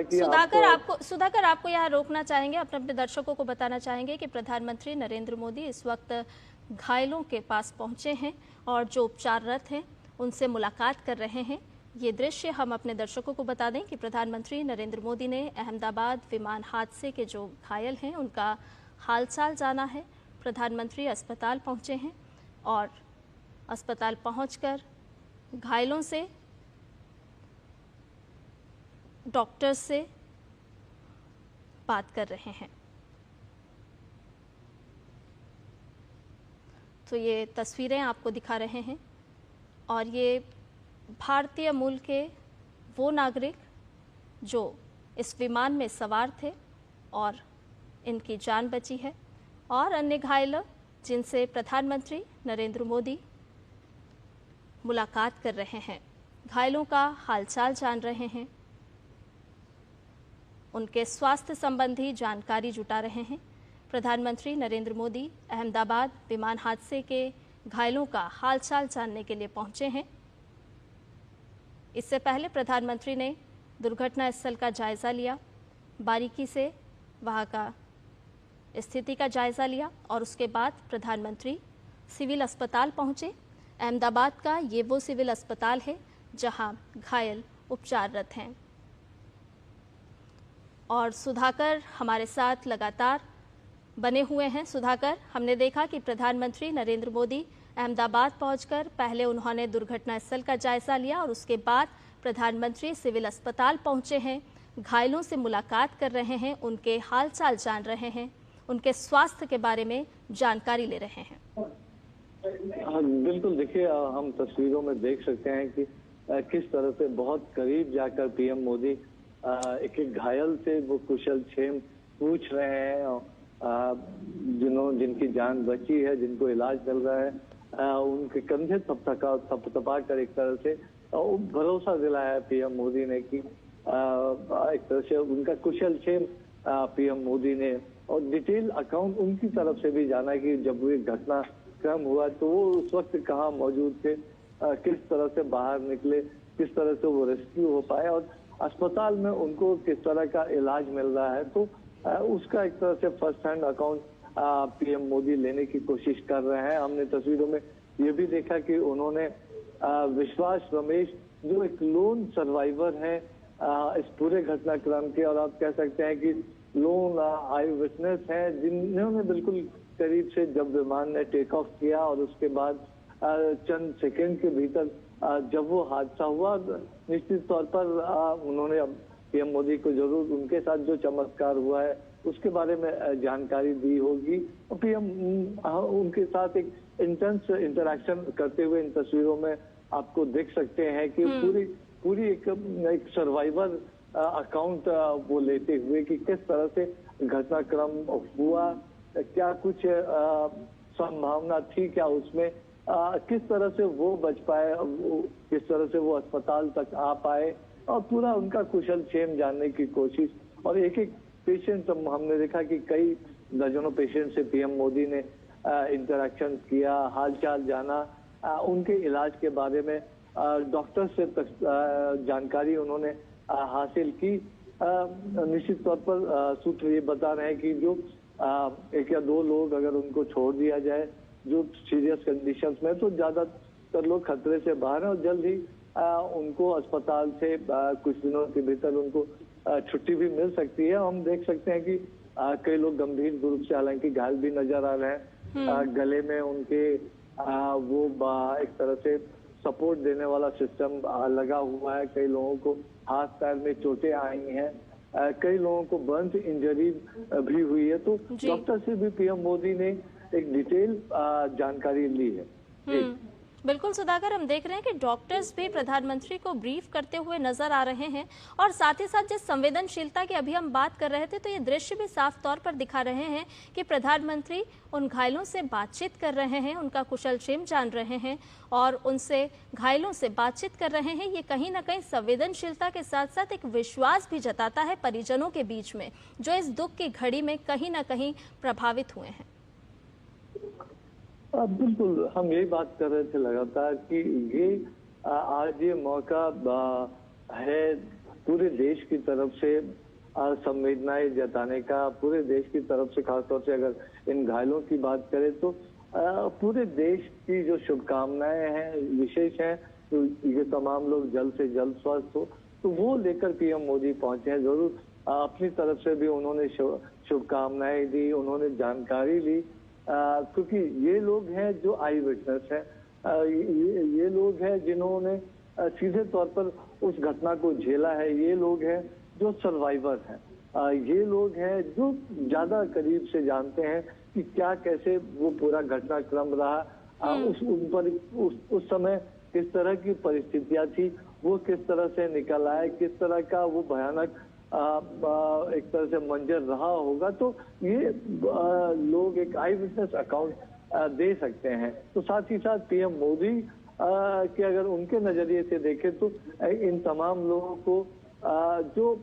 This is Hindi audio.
कि सुधाकर आपको यहाँ रोकना चाहेंगे, अपने दर्शकों को बताना चाहेंगे कि प्रधानमंत्री नरेंद्र मोदी इस वक्त घायलों के पास पहुंचे हैं और जो उपचाररत हैं उनसे मुलाकात कर रहे हैं। ये दृश्य हम अपने दर्शकों को बता दें कि प्रधानमंत्री नरेंद्र मोदी ने अहमदाबाद विमान हादसे के जो घायल हैं उनका हालचाल जाना है। प्रधानमंत्री अस्पताल पहुंचे हैं और अस्पताल पहुंचकर घायलों से, डॉक्टर्स से बात कर रहे हैं। तो ये तस्वीरें आपको दिखा रहे हैं और ये भारतीय मूल के वो नागरिक जो इस विमान में सवार थे और इनकी जान बची है, और अन्य घायल जिनसे प्रधानमंत्री नरेंद्र मोदी मुलाकात कर रहे हैं, घायलों का हालचाल जान रहे हैं, उनके स्वास्थ्य संबंधी जानकारी जुटा रहे हैं। प्रधानमंत्री नरेंद्र मोदी अहमदाबाद विमान हादसे के घायलों का हालचाल जानने के लिए पहुंचे हैं। इससे पहले प्रधानमंत्री ने दुर्घटना स्थल का जायजा लिया, बारीकी से वहां का स्थिति का जायजा लिया और उसके बाद प्रधानमंत्री सिविल अस्पताल पहुंचे। अहमदाबाद का ये वो सिविल अस्पताल है जहां घायल उपचाररत हैं। और सुधाकर हमारे साथ लगातार बने हुए हैं। सुधाकर, हमने देखा कि प्रधानमंत्री नरेंद्र मोदी अहमदाबाद पहुंचकर पहले उन्होंने दुर्घटना स्थल का जायजा लिया और उसके बाद प्रधानमंत्री सिविल अस्पताल पहुंचे हैं, घायलों से मुलाकात कर रहे हैं, उनके हालचाल जान रहे हैं, उनके स्वास्थ्य के बारे में जानकारी ले रहे हैं। बिल्कुल, देखिए हम तस्वीरों में देख सकते हैं कि किस तरह से बहुत करीब जाकर पीएम मोदी एक एक घायल से वो कुशल क्षेम पूछ रहे हैं, जिनकी जान बची है, जिनको इलाज मिल रहा है, उनके कंधे थपथपा कर एक तरह से भरोसा दिलाया है पीएम मोदी ने कि एक तरह से उनका कुशल क्षेम पीएम मोदी ने, और डिटेल अकाउंट उनकी तरफ से भी जाना कि जब ये घटनाक्रम हुआ तो वो उस वक्त कहाँ मौजूद थे, किस तरह से बाहर निकले, किस तरह से वो रेस्क्यू हो पाए और अस्पताल में उनको किस तरह का इलाज मिल रहा है। तो उसका एक तरह से first hand account PM Modi लेने की कोशिश कर रहे हैं। हमने तस्वीरों में ये भी देखा कि उन्होंने विश्वास रमेश, जो एक लोन सर्वाइवर है इस पूरे घटनाक्रम के, और आप कह सकते हैं कि लोन आई विटनेस है, जिन्होंने बिल्कुल करीब से जब विमान ने टेक ऑफ किया और उसके बाद चंद सेकंड के भीतर जब वो हादसा हुआ, निश्चित तौर पर उन्होंने पीएम मोदी को जरूर उनके साथ जो चमत्कार हुआ है उसके बारे में जानकारी दी होगी। और पीएम उनके साथ एक इंटेंस इंटरेक्शन करते हुए इन तस्वीरों में आपको देख सकते हैं कि पूरी एक सर्वाइवर अकाउंट वो लेते हुए कि किस तरह से घटनाक्रम हुआ, क्या कुछ संभावना थी क्या उसमें, किस तरह से वो बच पाए, किस तरह से वो अस्पताल तक आ पाए, और पूरा उनका कुशल क्षेम जानने की कोशिश। और एक एक पेशेंट हमने देखा कि कई दर्जनों पेशेंट से पीएम मोदी ने इंटरेक्शन किया, हालचाल जाना, उनके इलाज के बारे में डॉक्टर से जानकारी उन्होंने हासिल की। निश्चित तौर पर सूत्र ये बता रहे हैं कि जो एक या दो लोग अगर उनको छोड़ दिया जाए जो सीरियस कंडीशंस में, तो ज्यादातर लोग खतरे से बाहर हैं और जल्द ही उनको अस्पताल से कुछ दिनों के भीतर उनको छुट्टी भी मिल सकती है। हम देख सकते हैं कि कई लोग गंभीर रूप से हालांकि घायल भी नजर आ रहे हैं, गले में उनके वो एक तरह से सपोर्ट देने वाला सिस्टम लगा हुआ है, कई लोगों को हाथ पैर में चोटें आई हैं, कई लोगों को बर्न इंजरी भी हुई है। तो डॉक्टर से भी पीएम मोदी ने एक डिटेल जानकारी ली है। बिल्कुल सुधाकर, हम देख रहे हैं कि डॉक्टर्स भी प्रधानमंत्री को ब्रीफ करते हुए नजर आ रहे हैं और साथ ही साथ जिस संवेदनशीलता की अभी हम बात कर रहे थे, तो ये दृश्य भी साफ तौर पर दिखा रहे हैं कि प्रधानमंत्री उन घायलों से बातचीत कर रहे हैं, उनका कुशल क्षेम जान रहे हैं और उनसे घायलों से बातचीत कर रहे हैं। ये कहीं ना कहीं संवेदनशीलता के साथ साथ एक विश्वास भी जताता है परिजनों के बीच में, जो इस दुख की घड़ी में कहीं ना कहीं प्रभावित हुए हैं। बिल्कुल, हम यही बात कर रहे थे लगातार कि ये आज ये मौका है पूरे देश की तरफ से संवेदनाएं जताने का, पूरे देश की तरफ से खासतौर से अगर इन घायलों की बात करें तो पूरे देश की जो शुभकामनाएं हैं विशेष हैं, तो ये तमाम लोग जल्द से जल्द स्वस्थ हो, तो वो लेकर पीएम मोदी पहुंचे हैं। जरूर अपनी तरफ से भी उन्होंने शुभकामनाएं दी, उन्होंने जानकारी ली, क्योंकि ये लोग हैं जो आई विटनेस है, ये लोग हैं जिन्होंने सीधे तौर पर उस घटना को झेला है, ये लोग हैं जो सर्वाइवर हैं, ये लोग हैं जो ज्यादा करीब से जानते हैं कि क्या कैसे वो पूरा घटनाक्रम रहा, उस समय किस तरह की परिस्थितियां थी, वो किस तरह से निकल आए, किस तरह का वो भयानक एक तरह से मंजर रहा होगा। तो ये लोग एक आई विटनेस अकाउंट दे सकते हैं। तो साथ ही साथ पीएम मोदी के अगर उनके नजरिए से देखें तो इन तमाम लोगों को जो